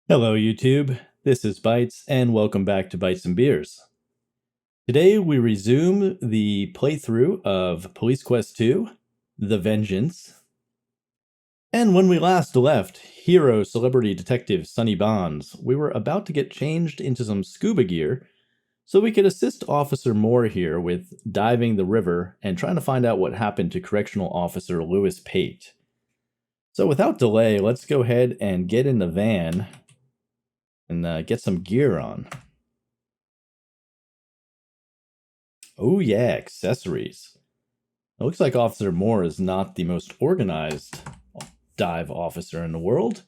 Hello, YouTube. This is Bites, and welcome back to Bites and Beers. Today, we resume the playthrough of Police Quest 2, The Vengeance. And when we last left hero celebrity detective Sonny Bonds, we were about to get changed into some scuba gear so we could assist Officer Moore here with diving the river and trying to find out what happened to Correctional Officer Luis Pate. So without delay, let's go ahead and get in the van and get some gear on. Oh yeah, accessories. It looks like Officer Moore is not the most organized dive officer in the world.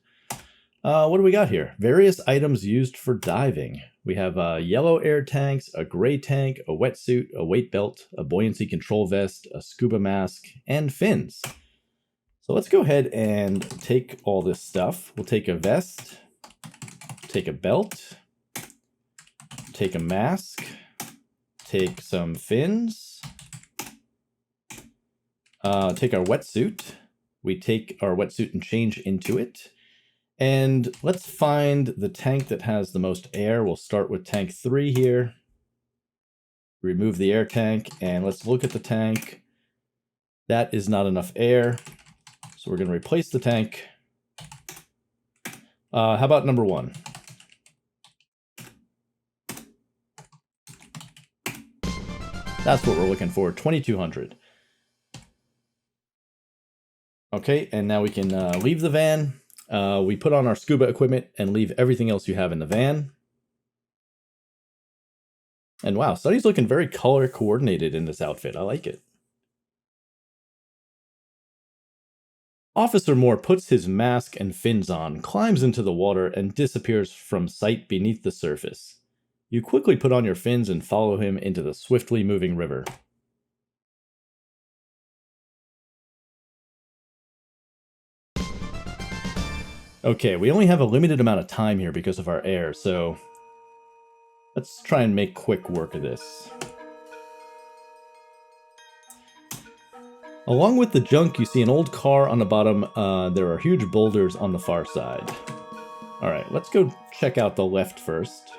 What do we got here? Various items used for diving. We have yellow air tanks, a gray tank, a wetsuit, a weight belt, a buoyancy control vest, a scuba mask, and fins. So let's go ahead and take all this stuff. We'll take a vest, take a belt, take a mask, take some fins, take our wetsuit. We take our wetsuit and change into it. And let's find the tank that has the most air. We'll start with tank 3 here. Remove the air tank, and let's look at the tank. That is not enough air, so we're going to replace the tank. How about number 1? That's what we're looking for, 2200. Okay, and now we can leave the van. We put on our scuba equipment and leave everything else you have in the van. And wow, Sonny's looking very color coordinated in this outfit. I like it. Officer Moore puts his mask and fins on, climbs into the water, and disappears from sight beneath the surface. You quickly put on your fins and follow him into the swiftly moving river. Okay, we only have a limited amount of time here because of our air, so let's try and make quick work of this. Along with the junk, you see an old car on the bottom. There are huge boulders on the far side. Alright, let's go check out the left first.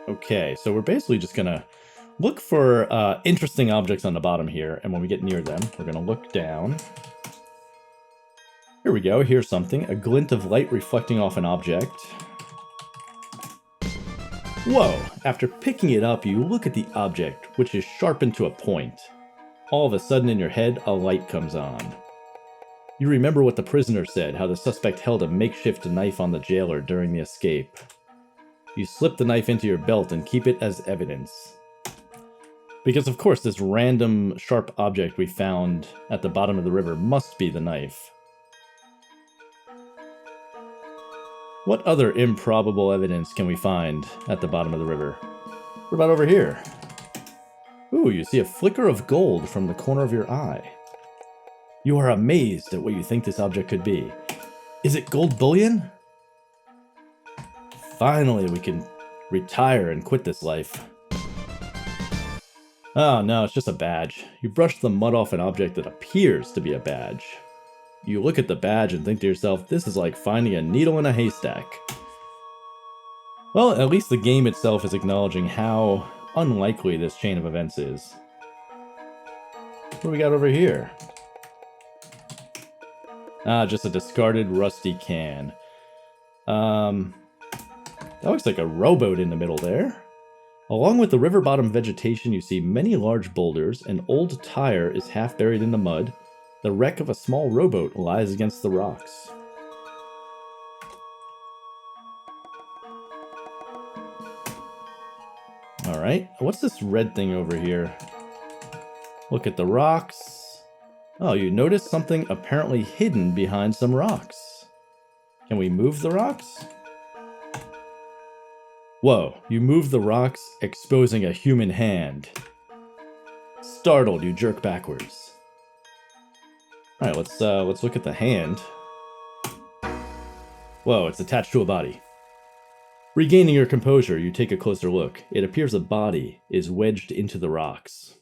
Okay, so we're basically just gonna look for interesting objects on the bottom here, and when we get near them, we're gonna look down. Here we go, here's something. A glint of light reflecting off an object. Whoa! After picking it up, you look at the object, which is sharpened to a point. All of a sudden in your head, a light comes on. You remember what the prisoner said, how the suspect held a makeshift knife on the jailer during the escape. You slip the knife into your belt and keep it as evidence. Because of course this random sharp object we found at the bottom of the river must be the knife. What other improbable evidence can we find at the bottom of the river? What about over here? Ooh, you see a flicker of gold from the corner of your eye. You are amazed at what you think this object could be. Is it gold bullion? Finally, we can retire and quit this life. Oh no, it's just a badge. You brush the mud off an object that appears to be a badge. You look at the badge and think to yourself, this is like finding a needle in a haystack. Well, at least the game itself is acknowledging how unlikely this chain of events is. What do we got over here? Ah, just a discarded rusty can. That looks like a rowboat in the middle there. Along with the river bottom vegetation, you see many large boulders. An old tire is half buried in the mud. The wreck of a small rowboat lies against the rocks. Alright, what's this red thing over here? Look at the rocks. Oh, you notice something apparently hidden behind some rocks. Can we move the rocks? Whoa, you move the rocks, exposing a human hand. Startled, you jerk backwards. Alright, let's look at the hand. Whoa, it's attached to a body. Regaining your composure, you take a closer look. It appears a body is wedged into the rocks.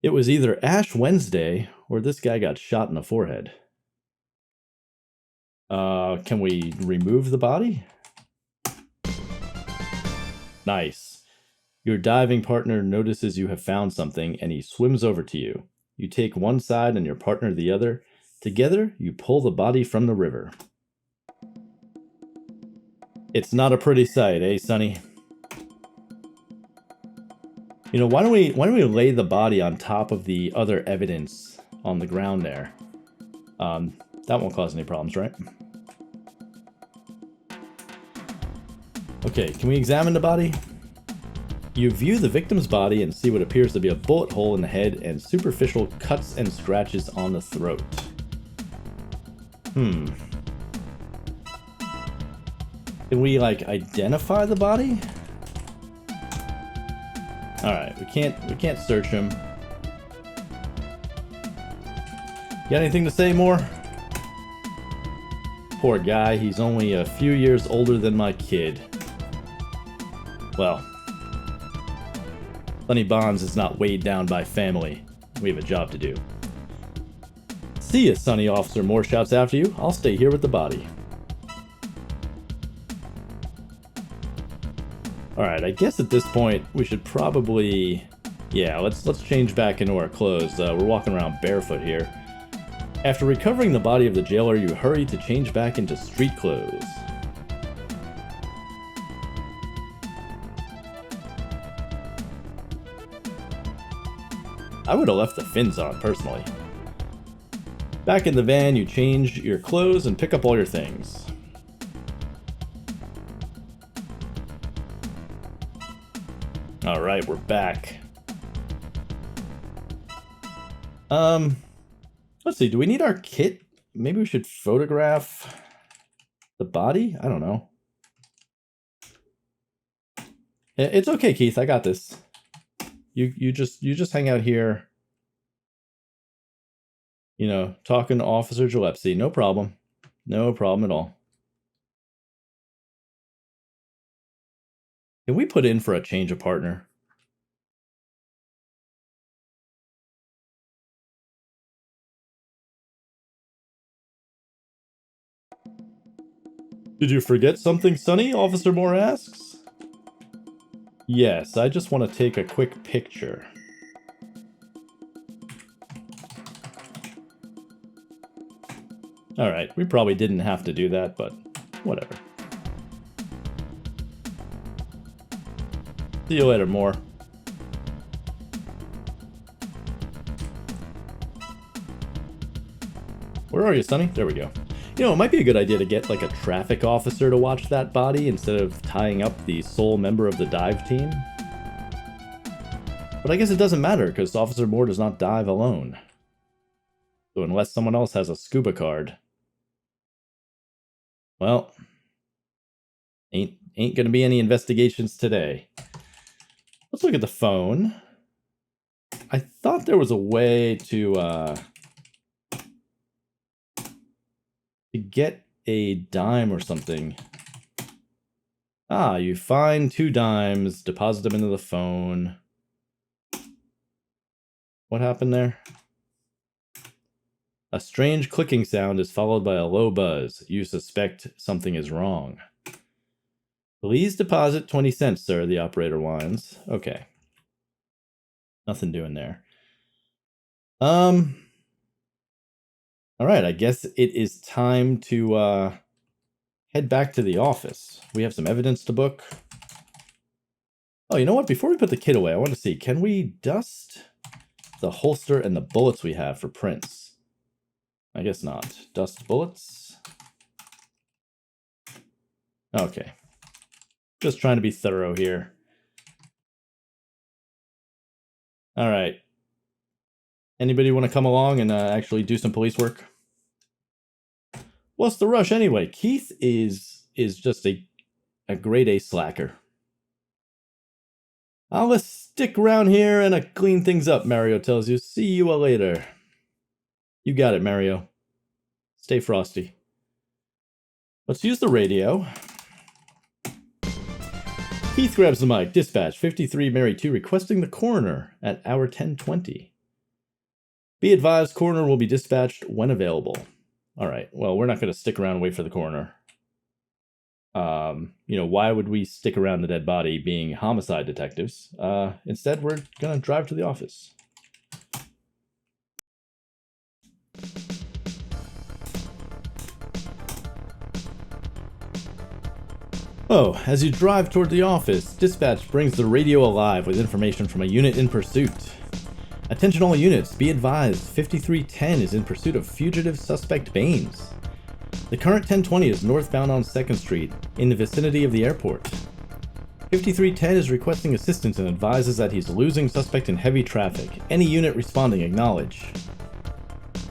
It was either Ash Wednesday or this guy got shot in the forehead. Can we remove the body? Nice. Your diving partner notices you have found something and he swims over to you. You take one side and your partner the other. Together, you pull the body from the river. It's not a pretty sight, eh, Sonny? You know, why don't we lay the body on top of the other evidence on the ground there? That won't cause any problems, right? Okay, can we examine the body? You view the victim's body and see what appears to be a bullet hole in the head and superficial cuts and scratches on the throat. Can we, like, identify the body? Alright, we can't search him. Got anything to say more? Poor guy, he's only a few years older than my kid. Well, Sonny Bonds is not weighed down by family. We have a job to do. See ya, Sonny. Officer Moore shouts after you. I'll stay here with the body. Alright, I guess at this point we should probably... Yeah, let's change back into our clothes. We're walking around barefoot here. After recovering the body of the jailer, you hurry to change back into street clothes. I would have left the fins on, personally. Back in the van, you change your clothes and pick up all your things. Alright, we're back. Let's see, do we need our kit? Maybe we should photograph the body? I don't know. It's okay, Keith, I got this. You just hang out here. You know, talking to Officer Gillespie. No problem. No problem at all. Can we put in for a change of partner? Did you forget something, Sonny? Officer Moore asks. Yes, I just want to take a quick picture. Alright, we probably didn't have to do that, but whatever. See you later, Moore. Where are you, Sonny? There we go. You know, it might be a good idea to get, like, a traffic officer to watch that body instead of tying up the sole member of the dive team. But I guess it doesn't matter, because Officer Moore does not dive alone. So unless someone else has a scuba card... Well... Ain't gonna be any investigations today. Let's look at the phone. I thought there was a way to get a dime or something. Ah, you find 2 dimes, deposit them into the phone. What happened there? A strange clicking sound is followed by a low buzz. You suspect something is wrong. Please deposit 20 cents, sir, the operator whines. Okay. Nothing doing there. Alright, I guess it is time to head back to the office. We have some evidence to book. Oh, you know what? Before we put the kit away, I want to see, can we dust the holster and the bullets we have for prints? I guess not. Dust bullets. Okay. Just trying to be thorough here. Alright. Anybody want to come along and actually do some police work? What's the rush anyway? Keith is just a grade A slacker. I'll stick around here and clean things up, Mario tells you. See you later. You got it, Mario. Stay frosty. Let's use the radio. Keith grabs the mic. Dispatch 53 Mary 2 requesting the coroner at hour 10:20. Be advised, coroner will be dispatched when available. All right. Well, we're not going to stick around and wait for the coroner. Why would we stick around the dead body being homicide detectives? Instead, we're going to drive to the office. Oh, as you drive toward the office, dispatch brings the radio alive with information from a unit in pursuit. Attention all units, be advised, 5310 is in pursuit of fugitive suspect Bains. The current 1020 is northbound on 2nd Street, in the vicinity of the airport. 5310 is requesting assistance and advises that he's losing suspect in heavy traffic. Any unit responding acknowledge.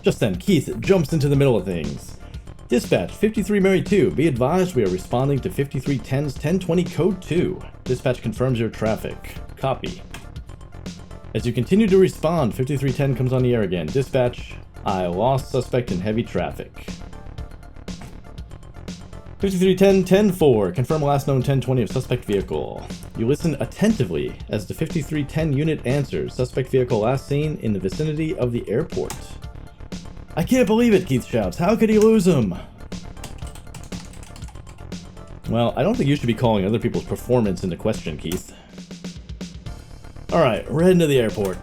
Just then, Keith jumps into the middle of things. Dispatch 53 Mary 2, be advised we are responding to 5310's 1020 code 2. Dispatch confirms your traffic. Copy. As you continue to respond, 5310 comes on the air again. Dispatch, I lost suspect in heavy traffic. 5310 10-4, confirm last known 1020 of suspect vehicle. You listen attentively as the 5310 unit answers. Suspect vehicle last seen in the vicinity of the airport. I can't believe it, Keith shouts. How could he lose him? Well, I don't think you should be calling other people's performance into question, Keith. Alright, we're heading to the airport.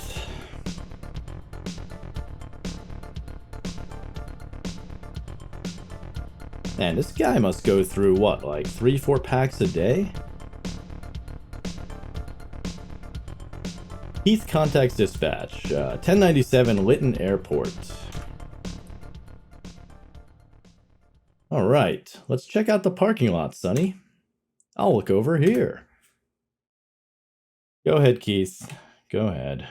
Man, this guy must go through, what, like 3-4 packs a day? Keith contacts dispatch. 1097 Lytton Airport. Alright, let's check out the parking lot, Sonny. I'll look over here. Go ahead, Keith. Go ahead.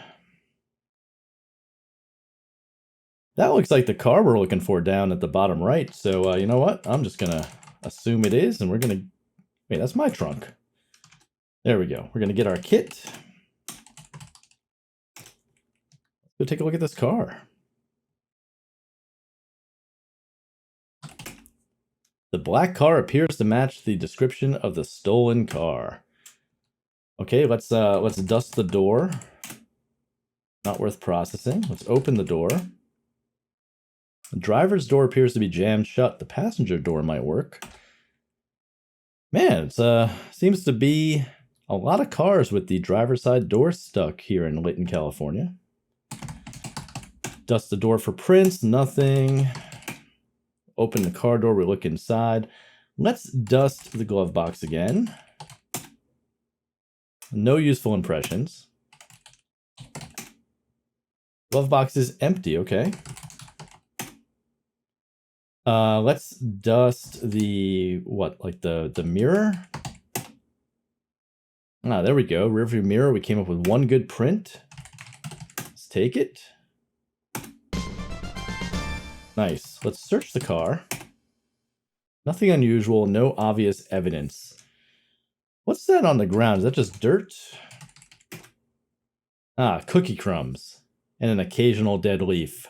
That looks like the car we're looking for down at the bottom right, so you know what? I'm just gonna assume it is, and we're gonna... Wait, that's my trunk. There we go. We're gonna get our kit. Let's go take a look at this car. The black car appears to match the description of the stolen car. Okay, let's dust the door. Not worth processing. Let's open the door. The driver's door appears to be jammed shut. The passenger door might work. Man, it seems to be a lot of cars with the driver's side door stuck here in Lytton, California. Dust the door for prints. Nothing. Open the car door, we look inside. Let's dust the glove box again. No useful impressions. Glove box is empty, okay. Let's dust the, the mirror? Ah, there we go, rearview mirror. We came up with one good print. Let's take it. Nice. Let's search the car. Nothing unusual, no obvious evidence. What's that on the ground? Is that just dirt? Ah, cookie crumbs. And an occasional dead leaf.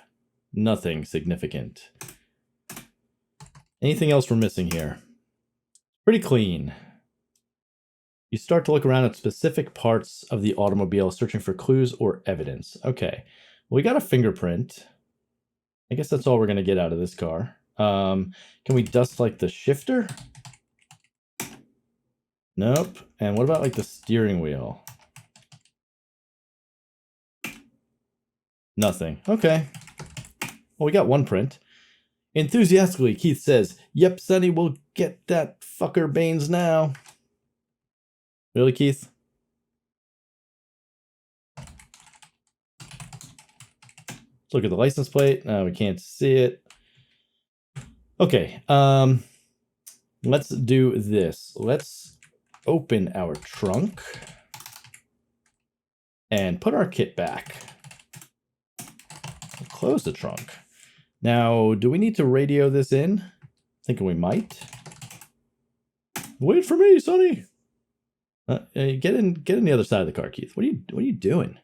Nothing significant. Anything else we're missing here? Pretty clean. You start to look around at specific parts of the automobile, searching for clues or evidence. Okay. Well, we got a fingerprint. I guess that's all we're going to get out of this car. Can we dust, like, the shifter? Nope. And what about, like, the steering wheel? Nothing. Okay. Well, we got one print. Enthusiastically, Keith says, "Yep, Sonny, we'll get that fucker Bains now." Really, Keith? Let's look at the license plate. We can't see it. Okay, let's do this. Let's open our trunk and put our kit back. We'll close the trunk. Now, do we need to radio this in? Thinking we might. Wait for me, Sonny. Get in the other side of the car, Keith. What are you doing?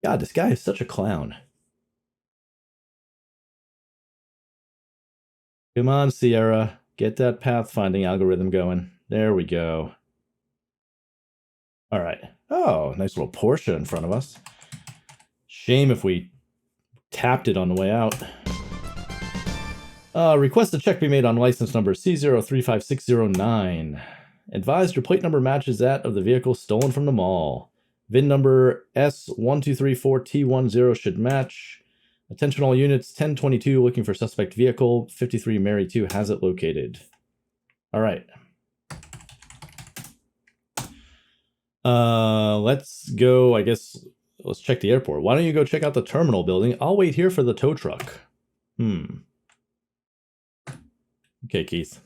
God, this guy is such a clown. Come on, Sierra. Get that pathfinding algorithm going. There we go. All right. Oh, nice little Porsche in front of us. Shame if we tapped it on the way out. Request a check be made on license number C035609. Advised your plate number matches that of the vehicle stolen from the mall. VIN number S1234T10 should match. Attention all units, 1022 looking for suspect vehicle, 53 Mary 2 has it located. All right. Let's go, I guess, let's check the airport. Why don't you go check out the terminal building? I'll wait here for the tow truck. Okay, Keith.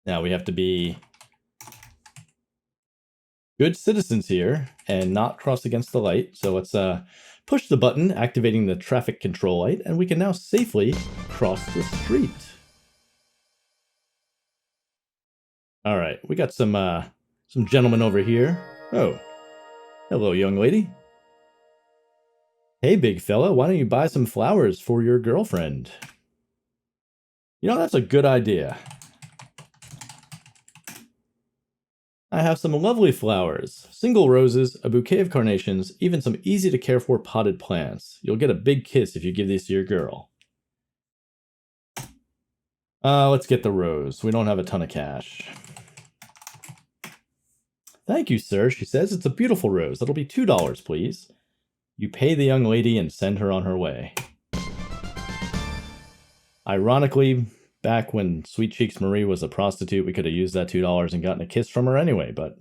Now we have to be good citizens here and not cross against the light. So let's push the button, activating the traffic control light, and we can now safely cross the street. All right, we got some gentlemen over here. Oh, hello, young lady. Hey, big fella, why don't you buy some flowers for your girlfriend? You know, that's a good idea. I have some lovely flowers, single roses, a bouquet of carnations, even some easy to care for potted plants. You'll get a big kiss if you give these to your girl. Let's get the rose. We don't have a ton of cash. Thank you, sir, she says. It's a beautiful rose. That'll be $2, please. You pay the young lady and send her on her way. Ironically, back when Sweet Cheeks Marie was a prostitute, we could have used that $2 and gotten a kiss from her anyway, but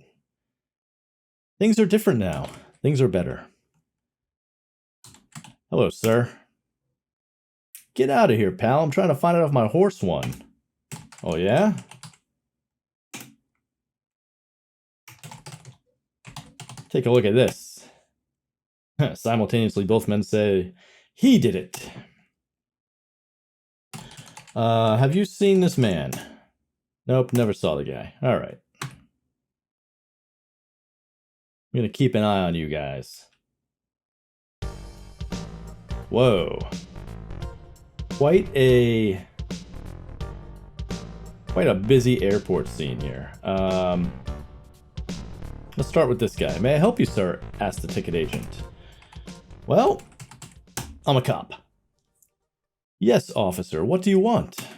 things are different now. Things are better. Hello, sir. Get out of here, pal. I'm trying to find out if my horse won. Oh, yeah? Take a look at this. Simultaneously, both men say, he did it. Have you seen this man? Nope, never saw the guy. All right. I'm going to keep an eye on you guys. Whoa. Quite a busy airport scene here. Let's start with this guy. May I help you, sir? Asked the ticket agent. Well, I'm a cop. Yes, officer. What do you want?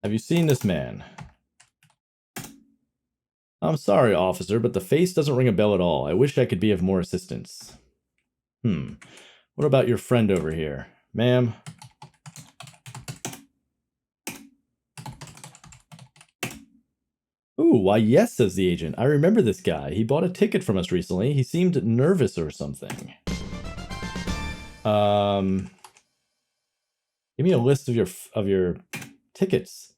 Have you seen this man? I'm sorry, officer, but the face doesn't ring a bell at all. I wish I could be of more assistance. What about your friend over here? Ma'am? Ooh, why yes, says the agent. I remember this guy. He bought a ticket from us recently. He seemed nervous or something. Give me a list of your tickets.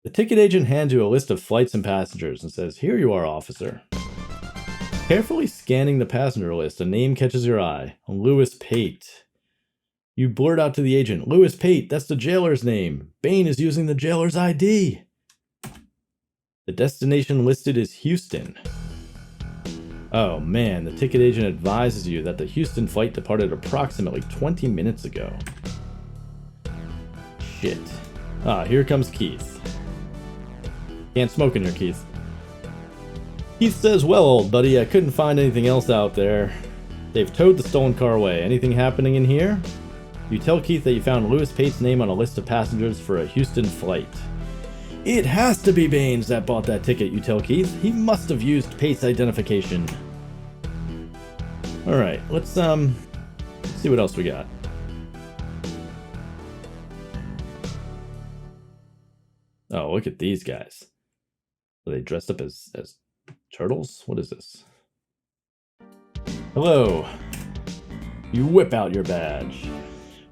The ticket agent hands you a list of flights and passengers and says, here you are, officer. Carefully scanning the passenger list, a name catches your eye. Luis Pate. You blurt out to the agent, Luis Pate, that's the jailer's name. Bain is using the jailer's ID. The destination listed is Houston. Oh man, the ticket agent advises you that the Houston flight departed approximately 20 minutes ago. Shit. Here comes Keith. Can't smoke in here, Keith. Keith says, well, old buddy, I couldn't find anything else out there. They've towed the stolen car away. Anything happening in here? You tell Keith that you found Luis Pate's name on a list of passengers for a Houston flight. It has to be Bains that bought that ticket, you tell Keith. He must have used Pate's identification. Alright, let's see what else we got. Oh, look at these guys. Are they dressed up as turtles? What is this? Hello. You whip out your badge.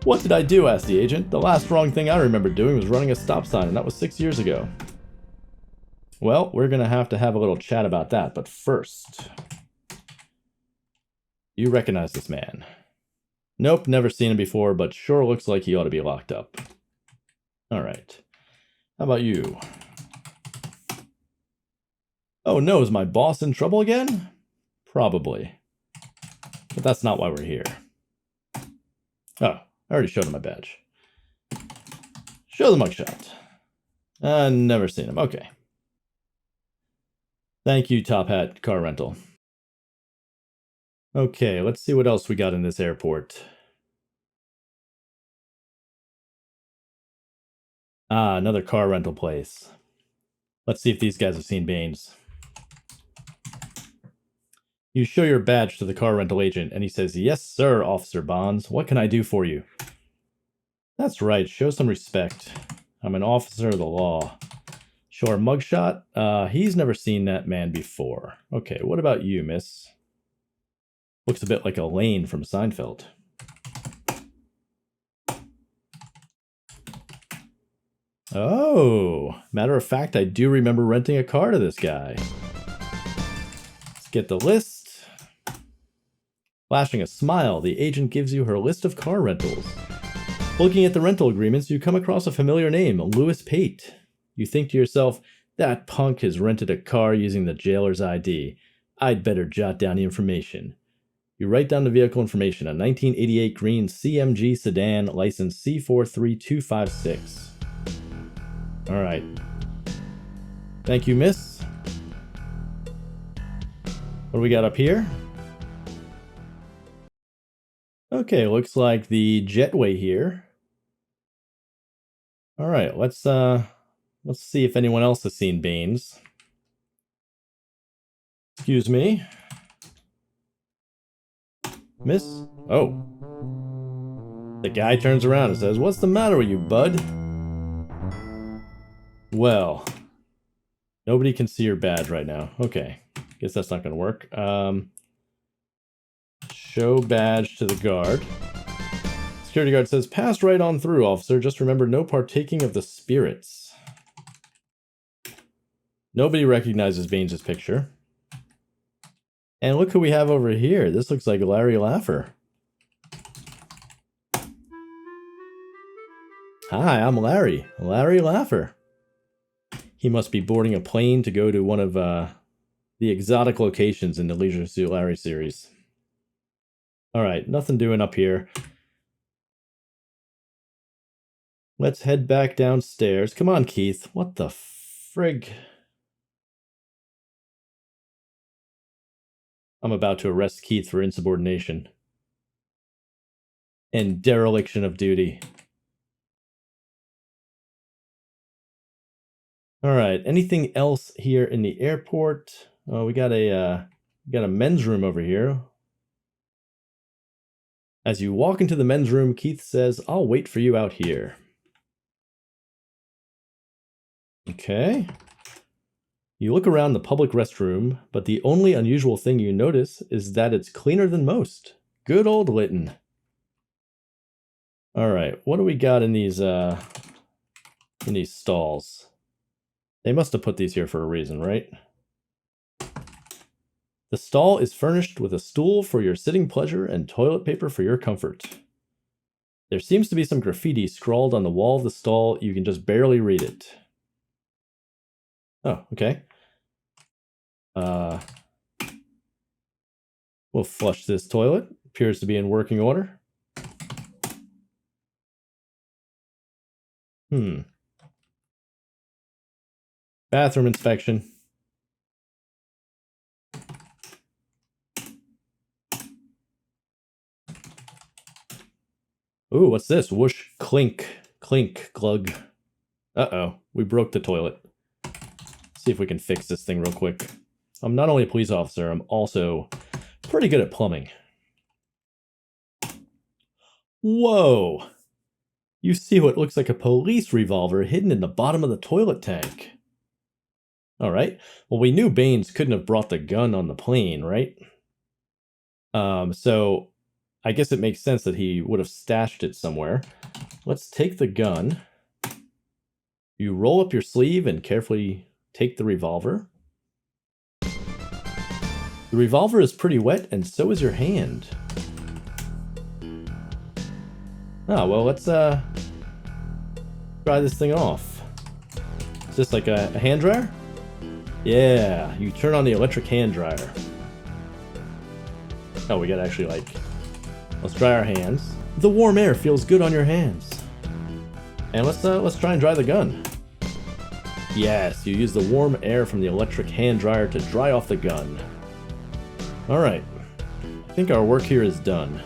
What did I do? Asked the agent. The last wrong thing I remember doing was running a stop sign, and that was 6 years ago. Well, we're going to have a little chat about that, but first... You recognize this man. Nope, never seen him before, but sure looks like he ought to be locked up. Alright. How about you? Oh no, is my boss in trouble again? Probably. But that's not why we're here. Oh, I already showed him my badge. Show the mugshot. Never seen him. Okay. Thank you, Top Hat Car Rental. Okay, let's see what else we got in this airport. Ah, another car rental place. Let's see if these guys have seen Bains. You show your badge to the car rental agent, and he says, "Yes, sir, Officer Bonds. What can I do for you?" That's right. Show some respect. I'm an officer of the law. Show our mugshot. He's never seen that man before. Okay, what about you, miss? Looks a bit like Elaine from Seinfeld. Oh, matter of fact, I do remember renting a car to this guy. Let's get the list. Flashing a smile, the agent gives you her list of car rentals. Looking at the rental agreements, you come across a familiar name, Luis Pate. You think to yourself, that punk has rented a car using the jailer's ID. I'd better jot down the information. You write down the vehicle information, a 1988 green CMG sedan, license C43256. All right. Thank you, miss. What do we got up here? Okay, looks like the jetway here. All right, let's see if anyone else has seen Bains. Excuse me. Miss? Oh. The guy turns around and says, "What's the matter with you, bud?" Well, nobody can see your badge right now. Okay, guess that's not going to work. Show badge to the guard. Security guard says, "Pass right on through, officer. Just remember, no partaking of the spirits." Nobody recognizes Baines' picture. And look who we have over here. This looks like Larry Laffer. Hi, I'm Larry. Larry Laffer. He must be boarding a plane to go to one of the exotic locations in the Leisure Suit Larry series. Alright, nothing doing up here. Let's head back downstairs. Come on, Keith. What the frig? I'm about to arrest Keith for insubordination and dereliction of duty. All right. Anything else here in the airport? Oh, we got a men's room over here. As you walk into the men's room, Keith says, "I'll wait for you out here." Okay. You look around the public restroom, but the only unusual thing you notice is that it's cleaner than most. Good old Lytton. All right. What do we got in these stalls? They must have put these here for a reason, right? The stall is furnished with a stool for your sitting pleasure and toilet paper for your comfort. There seems to be some graffiti scrawled on the wall of the stall. You can just barely read it. Oh, okay. We'll flush this toilet. Appears to be in working order. Bathroom inspection. Ooh, what's this? Whoosh, clink, clink, glug. Uh-oh, we broke the toilet. Let's see if we can fix this thing real quick. I'm not only a police officer, I'm also pretty good at plumbing. Whoa! You see what looks like a police revolver hidden in the bottom of the toilet tank. Alright, well we knew Baines couldn't have brought the gun on the plane, right? So I guess it makes sense that he would have stashed it somewhere. Let's take the gun. You roll up your sleeve and carefully take the revolver. The revolver is pretty wet, and so is your hand. Oh, well, let's try this thing off. Is this like a hand dryer? Yeah, you turn on the electric hand dryer. Oh, we gotta actually let's dry our hands. The warm air feels good on your hands. And let's try and dry the gun. Yes, you use the warm air from the electric hand dryer to dry off the gun. Alright. I think our work here is done.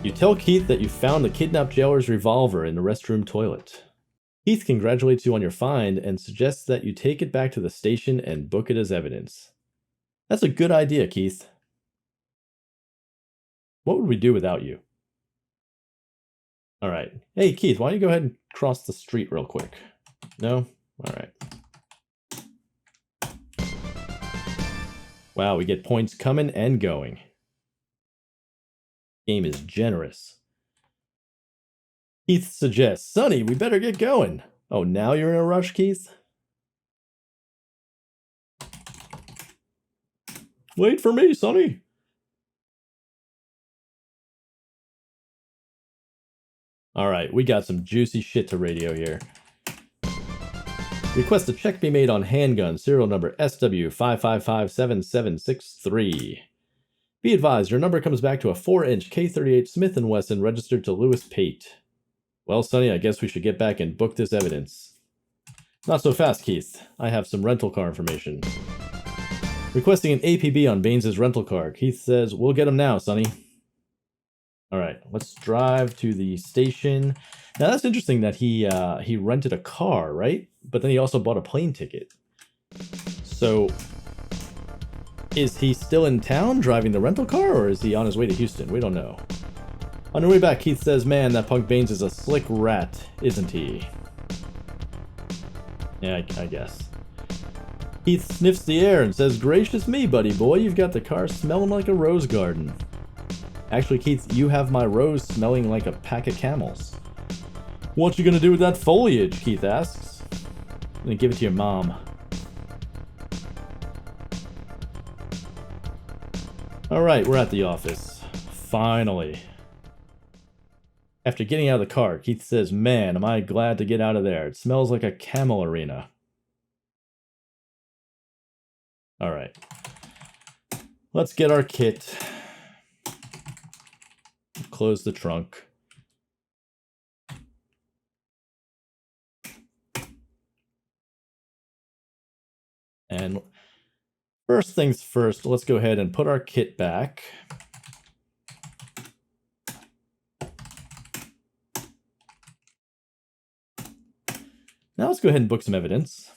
You tell Keith that you found the kidnapped jailer's revolver in the restroom toilet. Keith congratulates you on your find and suggests that you take it back to the station and book it as evidence. That's a good idea, Keith. What would we do without you? Alright. Hey, Keith, why don't you go ahead and cross the street real quick? No? Alright. Wow, we get points coming and going. Game is generous. Keith suggests, Sonny, we better get going. Oh, now you're in a rush, Keith? Wait for me, Sonny. Alright, we got some juicy shit to radio here. Request a check be made on handgun, serial number SW5557763. Be advised, your number comes back to a 4-inch K38 Smith & Wesson registered to Luis Pate. Well, Sonny, I guess we should get back and book this evidence. Not so fast, Keith. I have some rental car information. Requesting an APB on Bains' rental car. Keith says, we'll get him now, Sonny. Alright, let's drive to the station. Now that's interesting that he rented a car, right? But then he also bought a plane ticket. So, is he still in town driving the rental car, or is he on his way to Houston? We don't know. On your way back, Keith says, man, that punk Bains is a slick rat, isn't he? Yeah, I guess. Keith sniffs the air and says, gracious me, buddy boy, you've got the car smelling like a rose garden. Actually, Keith, you have my rose smelling like a pack of camels. What you gonna do with that foliage? Keith asks. I'm gonna give it to your mom. Alright, we're at the office. Finally. After getting out of the car, Keith says, man, am I glad to get out of there. It smells like a camel arena. Alright. Let's get our kit. Close the trunk. And first things first, let's go ahead and put our kit back. Now let's go ahead and book some evidence.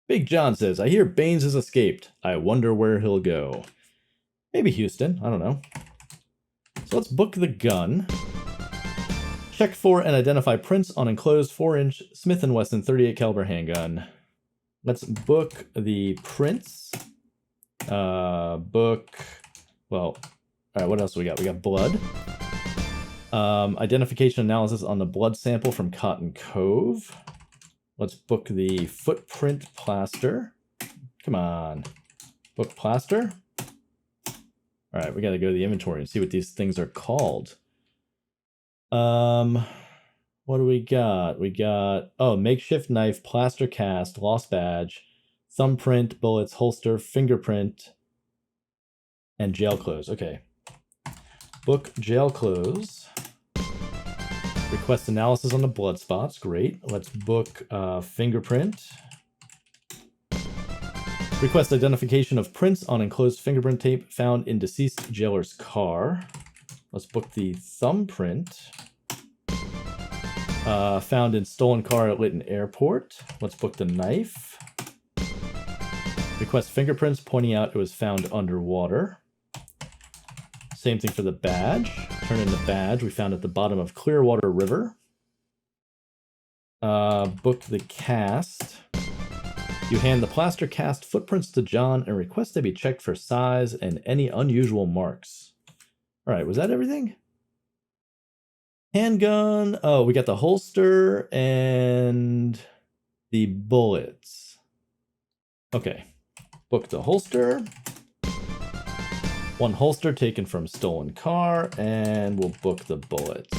Big John says, I hear Bains has escaped. I wonder where he'll go. Maybe Houston, I don't know. So let's book the gun. Check for and identify prints on enclosed 4-inch Smith & Wesson 38 caliber handgun. Let's book the prints. Well, all right, what else do we got? We got blood. Identification analysis on the blood sample from Cotton Cove. Let's book the footprint plaster. Come on. Book plaster. All right, we got to go to the inventory and see what these things are called. What do we got? We got, oh, makeshift knife, plaster cast, lost badge, thumbprint, bullets, holster, fingerprint, and jail clothes. Okay. Book jail clothes. Request analysis on the blood spots. Great. Let's book fingerprint. Request identification of prints on enclosed fingerprint tape found in deceased jailer's car. Let's book the thumbprint. Found in stolen car at Lytton Airport. Let's book the knife. Request fingerprints pointing out it was found underwater. Same thing for the badge. Turn in the badge we found at the bottom of Clearwater River. Book the cast. You hand the plaster cast footprints to John and request they be checked for size and any unusual marks. Alright, was that everything? Handgun. Oh, we got the holster and the bullets. Okay. Book the holster. One holster taken from stolen car, and we'll book the bullets.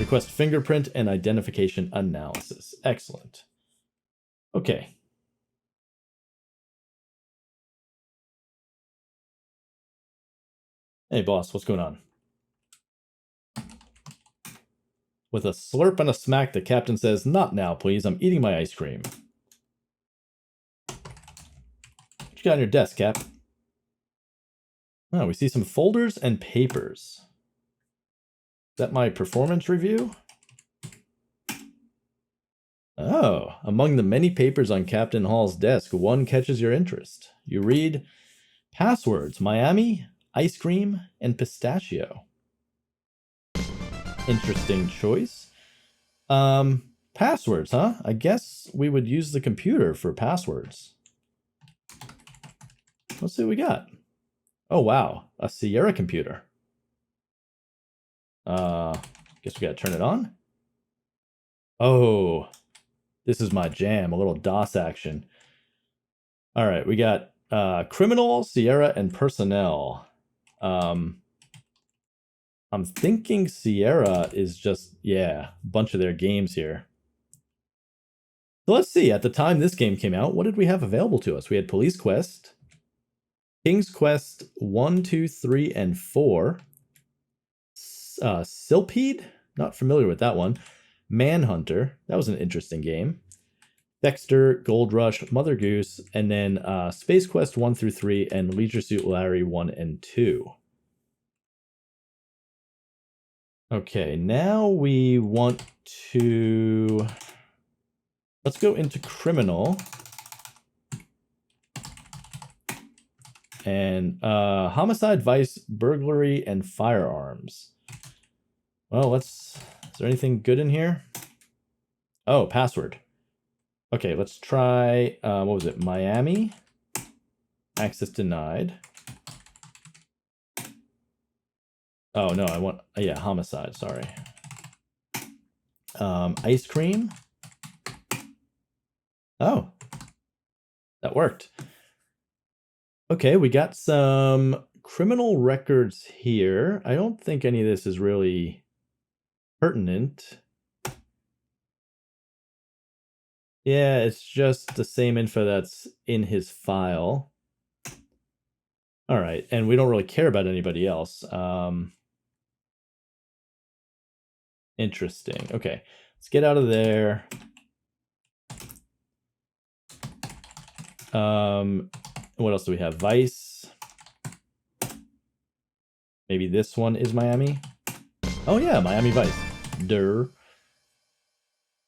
Request fingerprint and identification analysis. Excellent. Okay. Hey, boss, what's going on? With a slurp and a smack, the captain says, "Not now, please. I'm eating my ice cream." What you got on your desk, Cap? Oh, we see some folders and papers. Is that my performance review? Oh, among the many papers on Captain Hall's desk, one catches your interest. You read, "Passwords, Miami, ice cream, and pistachio." Interesting choice. Passwords, huh? I guess we would use the computer for passwords. Let's see what we got. Oh, wow. A Sierra computer. Guess we gotta turn it on. Oh, this is my jam. A little DOS action. All right, we got criminal, Sierra, and personnel. I'm thinking Sierra is just, yeah, a bunch of their games here. So let's see. At the time this game came out, what did we have available to us? We had Police Quest, King's Quest 1, 2, 3, and 4. Silpede? Not familiar with that one. Manhunter. That was an interesting game. Dexter, Gold Rush, Mother Goose, and then Space Quest 1 through 3 and Leisure Suit Larry 1 and 2. Okay, now we want to... Let's go into Criminal. And Homicide, Vice, Burglary, and Firearms. Well, let's... Is there anything good in here? Oh, password. Okay, let's try... what was it? Miami. Access denied. Oh, no, I want... yeah, homicide, sorry. Ice cream. Oh. That worked. Okay, we got some criminal records here. I don't think any of this is really pertinent. Yeah, it's just the same info that's in his file. All right, and we don't really care about anybody else. Interesting. Okay, let's get out of there. What else do we have? Vice. Maybe this one is Miami. Oh yeah, Miami Vice. Durr.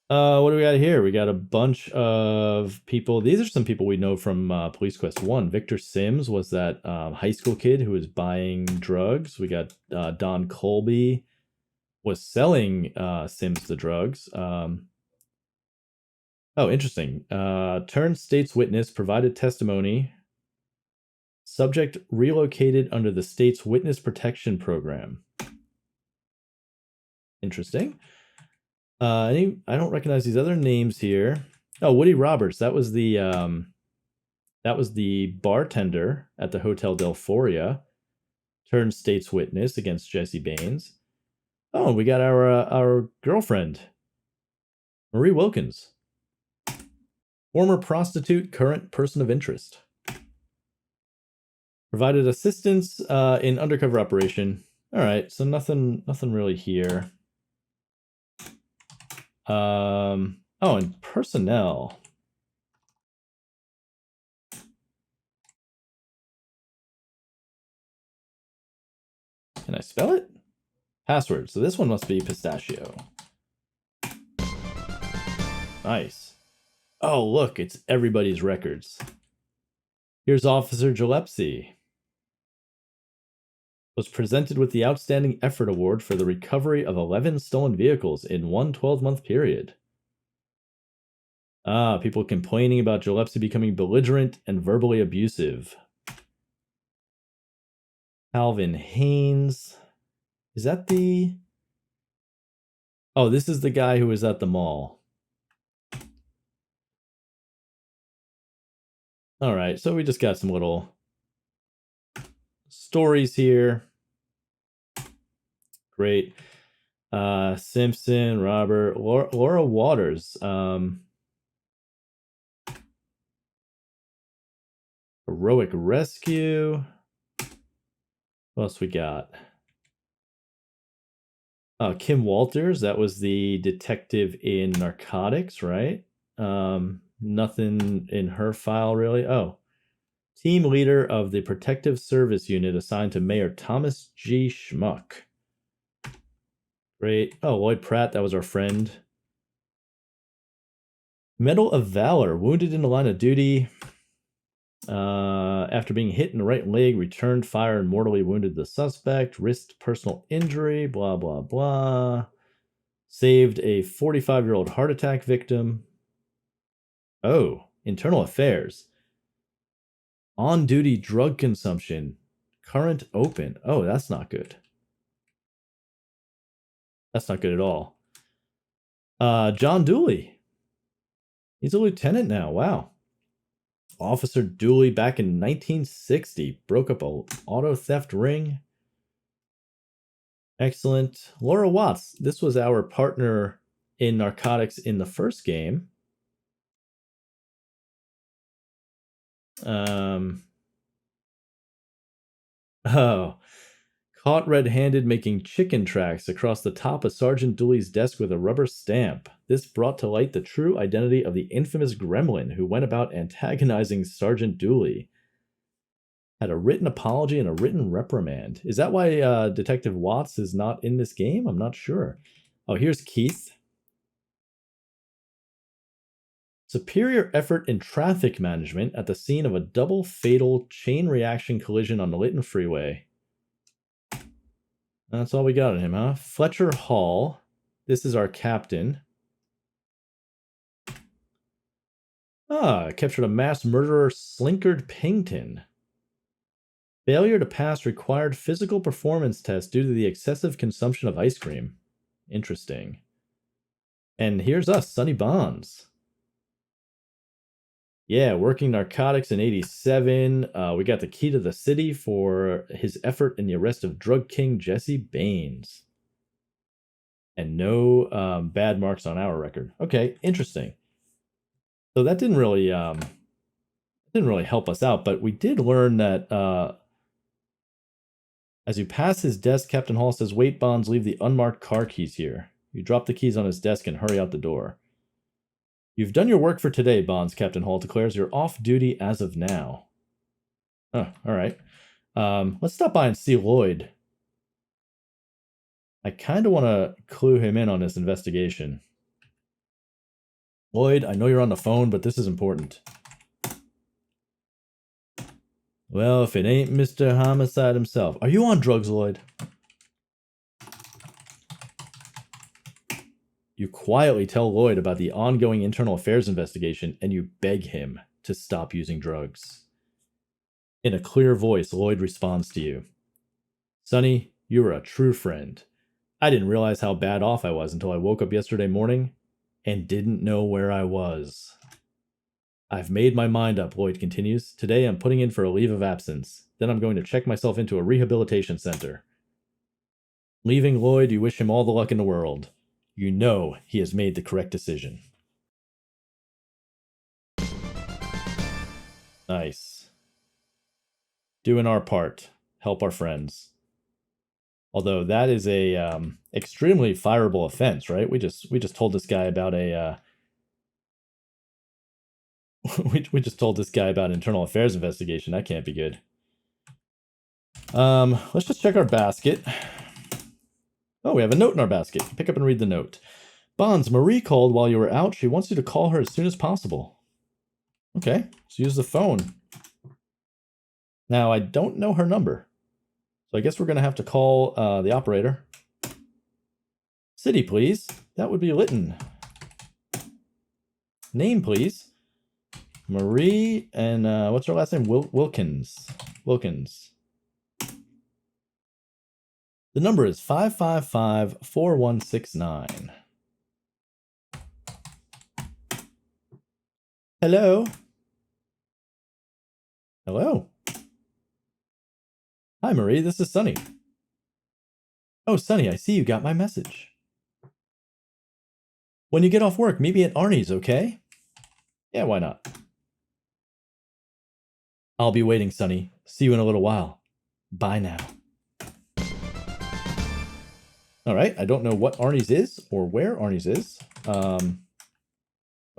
What do we got here? We got a bunch of people. These are some people we know from Police Quest 1. Victor Sims was that high school kid who was buying drugs. We got Don Colby was selling Sims the drugs. Oh, interesting. Turned state's witness, provided testimony. Subject relocated under the state's witness protection program. Interesting. I don't recognize these other names here. Oh, Woody Roberts. That was the bartender at the Hotel Delphoria. Turned state's witness against Jesse Bains. Oh, we got our girlfriend, Marie Wilkins. Former prostitute, current person of interest. Provided assistance in undercover operation. All right, so nothing really here. Oh, and personnel. Can I spell it? Password. So this one must be pistachio. Nice. Oh, look, it's everybody's records. Here's Officer Gillespie. Was presented with the Outstanding Effort Award for the recovery of 11 stolen vehicles in one 12-month period. Ah, people complaining about Gillespie becoming belligerent and verbally abusive. Calvin Haynes. Is that the... Oh, this is the guy who was at the mall. All right, so we just got some little stories here. Great. Simpson, Robert, Laura Waters. Heroic Rescue. What else we got? Kim Walters, that was the detective in narcotics, right? Nothing in her file, really. Oh, team leader of the Protective Service Unit assigned to Mayor Thomas G. Schmuck. Great. Oh, Lloyd Pratt, that was our friend. Medal of Valor, wounded in the line of duty. After being hit in the right leg, returned fire and mortally wounded the suspect. Risked personal injury, blah, blah, blah. Saved a 45-year-old heart attack victim. Oh, internal affairs. On-duty drug consumption. Current open. Oh, that's not good. That's not good at all. John Dooley. He's a lieutenant now. Wow. Officer Dooley back in 1960 broke up a auto theft ring. Excellent. Laura Watts. This was our partner in narcotics in the first game. Oh. Caught red-handed making chicken tracks across the top of Sergeant Dooley's desk with a rubber stamp. This brought to light the true identity of the infamous gremlin who went about antagonizing Sergeant Dooley. Had a written apology and a written reprimand. Is that why Detective Watts is not in this game? I'm not sure. Oh, here's Keith. Superior effort in traffic management at the scene of a double fatal chain reaction collision on the Lytton Freeway. That's all we got on him, huh? Fletcher Hall. This is our captain. Captured a mass murderer, Slinkard Pington. Failure to pass required physical performance test due to the excessive consumption of ice cream. Interesting. And here's us, Sonny Bonds. Yeah, working narcotics in 87. We got the key to the city for his effort in the arrest of drug king Jesse Bains. And no bad marks on our record. Okay, interesting. So that didn't really help us out, but we did learn that as you pass his desk, Captain Hall says, "Wait, Bonds, leave the unmarked car keys here." You drop the keys on his desk and hurry out the door. You've done your work for today, Bonds, Captain Hall declares. You're off duty as of now. Oh, all right. Let's stop by and see Lloyd. I kind of want to clue him in on this investigation. Lloyd, I know you're on the phone, but this is important. Well, if it ain't Mr. Homicide himself. Are you on drugs, Lloyd? You quietly tell Lloyd about the ongoing internal affairs investigation, and you beg him to stop using drugs. In a clear voice, Lloyd responds to you. Sonny, you are a true friend. I didn't realize how bad off I was until I woke up yesterday morning and didn't know where I was. I've made my mind up, Lloyd continues. Today I'm putting in for a leave of absence. Then I'm going to check myself into a rehabilitation center. Leaving Lloyd, you wish him all the luck in the world. You know he has made the correct decision. Nice. Doing our part. Help our friends. Although that is a extremely fireable offense, right? We just told this guy about a we just told this guy about internal affairs investigation. That can't be good. Let's just check our basket. Oh, we have a note in our basket. Pick up and read the note. Bonds, Marie called while you were out. She wants you to call her as soon as possible. Okay, let's use the phone. Now, I don't know her number, so I guess we're going to have to call the operator. City, please. That would be Lytton. Name, please. Marie, and what's her last name? Wilkins. Wilkins. The number is 555-4169. Hello? Hello? Hi, Marie. This is Sonny. Oh, Sonny, I see you got my message. When you get off work, meet me at Arnie's, okay? Yeah, why not? I'll be waiting, Sonny. See you in a little while. Bye now. All right, I don't know what Arnie's is or where Arnie's is, but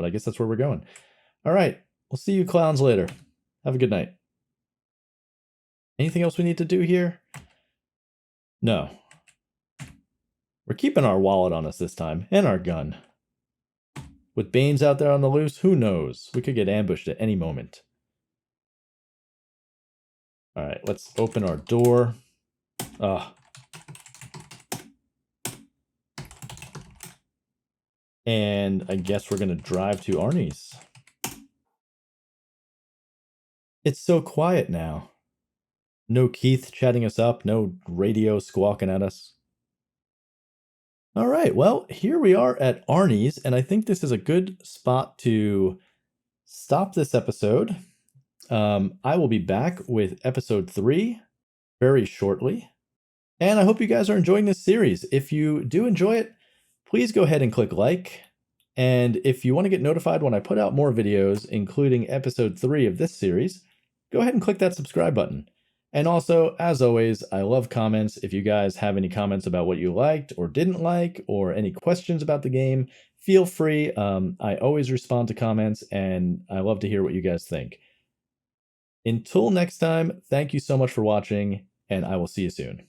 I guess that's where we're going. All right, we'll see you clowns later. Have a good night. Anything else we need to do here? No. We're keeping our wallet on us this time, and our gun. With Bains out there on the loose, who knows? We could get ambushed at any moment. All right, let's open our door. And I guess we're going to drive to Arnie's. It's so quiet now. No Keith chatting us up, no radio squawking at us. All right, well, here we are at Arnie's, and I think this is a good spot to stop this episode. I will be back with episode 3 very shortly. And I hope you guys are enjoying this series. If you do enjoy it, please go ahead and click like. And if you want to get notified when I put out more videos, including episode 3 of this series, go ahead and click that subscribe button. And also, as always, I love comments. If you guys have any comments about what you liked or didn't like, or any questions about the game, feel free. I always respond to comments, and I love to hear what you guys think. Until next time, thank you so much for watching, and I will see you soon.